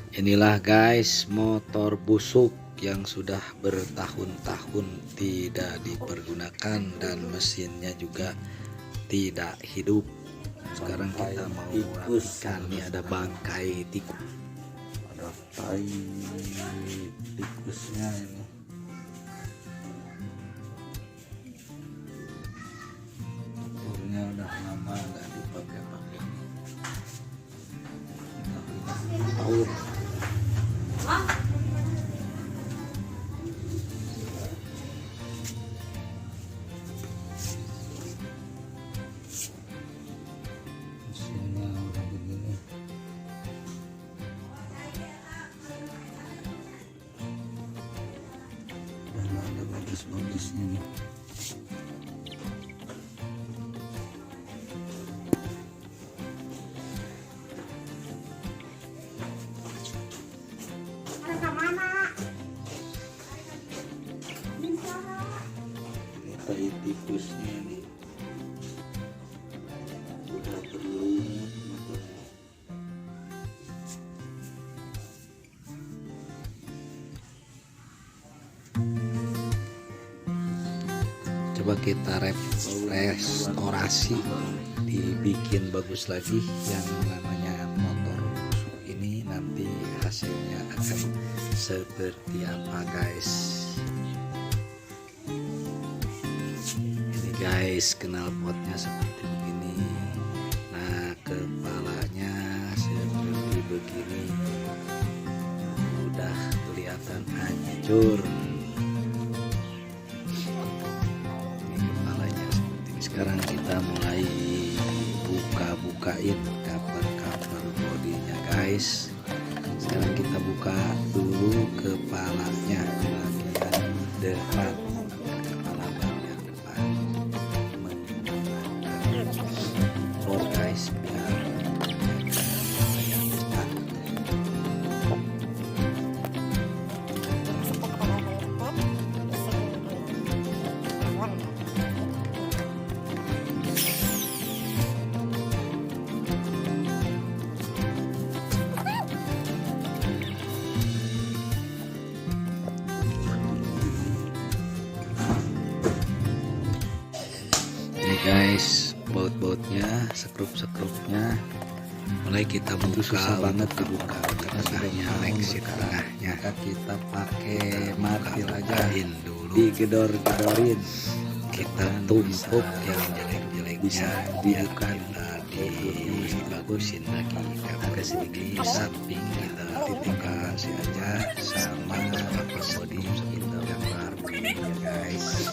Inilah guys motor busuk yang sudah bertahun-tahun tidak dipergunakan dan mesinnya juga tidak hidup. Sekarang kita mau rapikan. Ini ada bangkai tikus, ada tai tikusnya ini. Motornya udah lama nggak dipakai-pakai. Tahu. Mesinnya udah begini. Udah nggak ada bagus-bagusnya nih. Ini tai tikusnya nih. Udah berlumut motornya. Coba kita restorasi, dibikin bagus lagi yang namanya motor busuk ini. Nanti hasilnya akan seperti apa guys. Ini guys knalpotnya seperti begini. Nah kepalanya seperti begini. Udah kelihatan hancur. Sekarang kita mulai buka-bukain cover bodinya guys. Sekarang kita buka dulu kepalanya bagian depan, kepala bagian depan menggunakan for guys biar yang depan. Guys, baut-bautnya, sekrup-sekrupnya mulai kita buka. Susah banget dibuka tengahnya, exit tengahnya. Kita pakai martil aja dulu, digedor-gedorin. Kita tumpuk yang jelek-jeleknya, bisa dibuka, dibagusin lagi. Ke sedikit samping kita titikkan aja sama cover body kita gambar ya guys.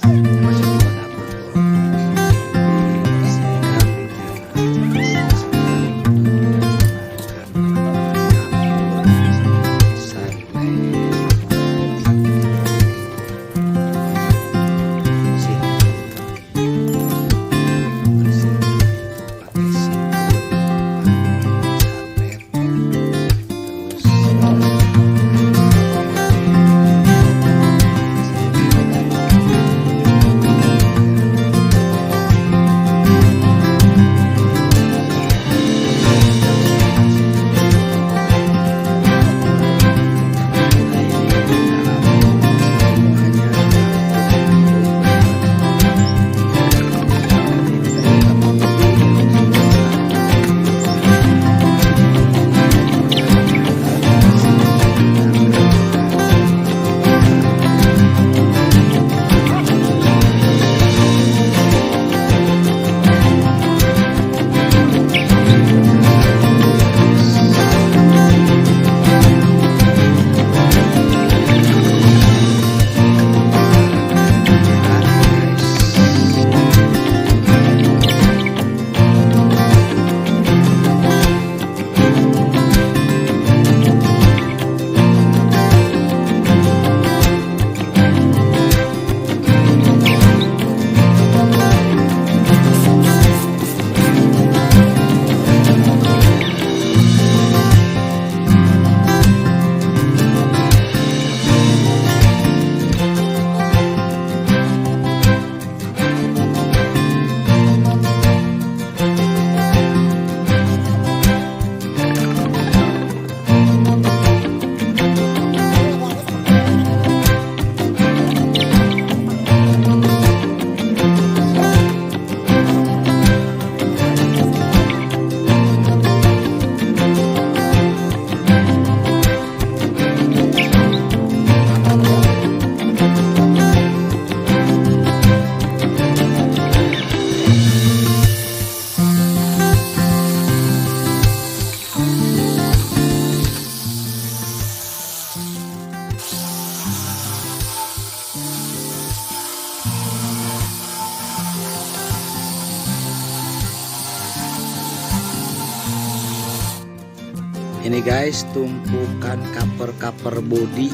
Ini guys, tumpukan cover body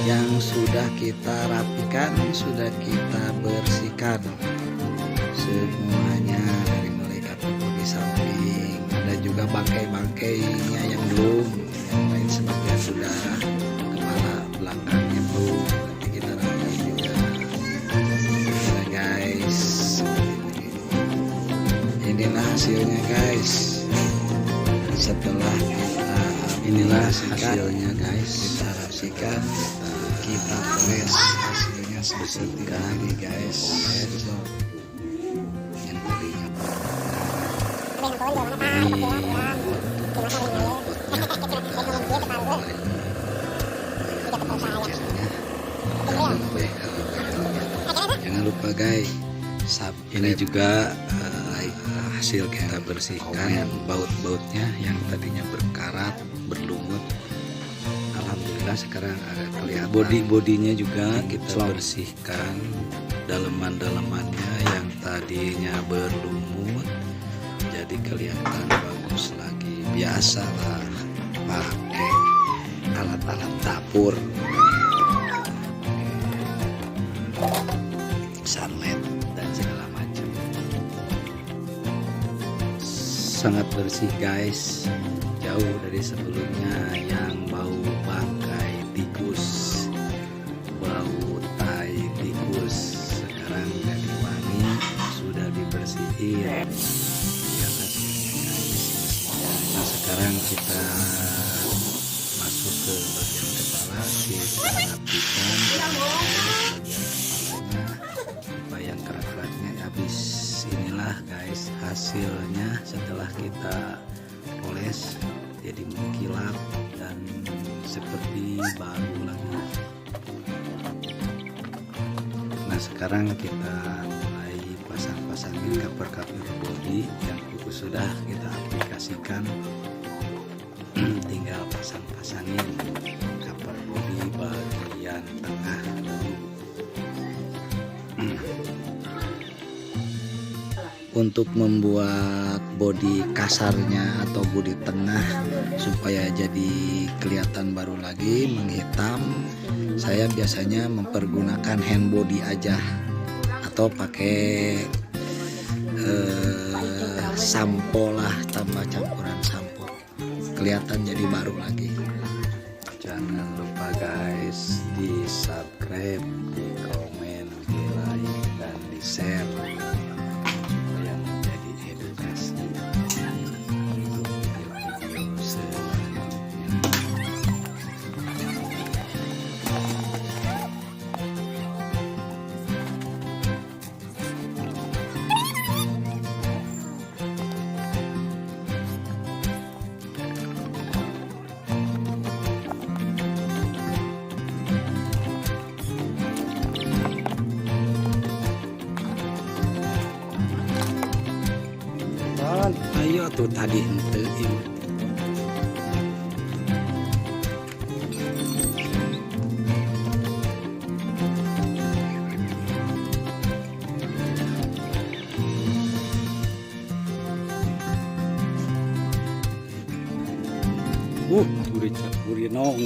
yang sudah kita rapikan, sudah kita bersihkan semuanya, dari mulai cover body samping, ada juga bangkai-bangkainya yang belum, yang lain sebagian sudah, kepala belakangnya belum, nanti kita rapiin juga. Nah guys, inilah hasilnya guys. Setelah inilah hasilnya guys, kita rapikan, kita poles, hasilnya seperti tadi guys. Yang tadinya jangan lupa guys, ini juga hasil kita bersihkan baut-bautnya yang tadinya berkarat berlumut, alhamdulillah sekarang agak kelihatan. Bodinya juga kita bersihkan, daleman-dalemannya yang tadinya berlumut jadi kelihatan bagus lagi. Biasalah pakai alat-alat dapur, sunlight dan segala macam. Sangat bersih guys, jauh dari sebelumnya yang bau bangkai tikus, bau tai tikus. Sekarang jadi wangi, sudah dibersihin. Lihat hasilnya guys. Nah sekarang kita masuk ke bagian kepala, kita rapikan bagian kepalanya supaya yang kerak-keraknya habis. Inilah guys hasilnya setelah kita poles, jadi mengkilap dan seperti baru lagi. Nah sekarang kita mulai pasang-pasangin cover body yang sudah kita aplikasikan. Tinggal pasang-pasangin cover body bagian tengah dulu. Untuk membuat bodi kasarnya atau bodi tengah supaya jadi kelihatan baru lagi, menghitam, saya biasanya mempergunakan hand body aja atau pakai sampo lah, tambah campuran sampo, kelihatan jadi baru lagi. Jangan lupa guys, di subscribe, di komen, di like, dan di share yang menjadi edukasi untuk video-video selanjutnya. Ayo tuh tadi ente gurih nong.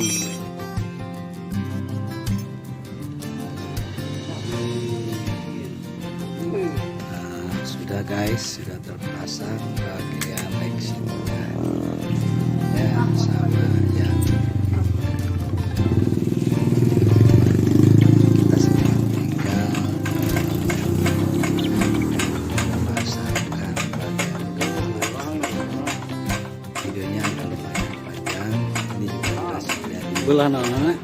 Sudah guys, sudah terpasang bagian lexinya dan sama yang kita sekarang tinggal memasangkan bagian kepala. Videonya agak lumayan panjang, ini juga hasilnya di belah nana.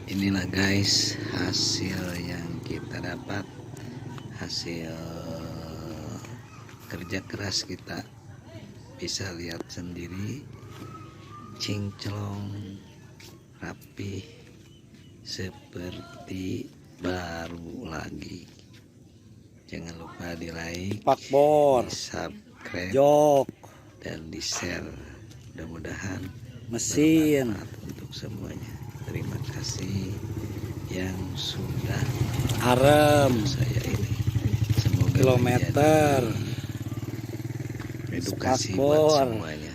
Inilah guys hasil yang kita dapat, hasil kerja keras kita. Bisa lihat sendiri, cinclong, rapi, seperti baru lagi. Jangan lupa di like, Pakbor, di subscribe, jok, dan di share. Mudah-mudahan mesin bermanfaat untuk semuanya. Terima kasih yang sudah arem saya ini. Semoga kilometer menjadi edukasi buat spakbor. semuanya.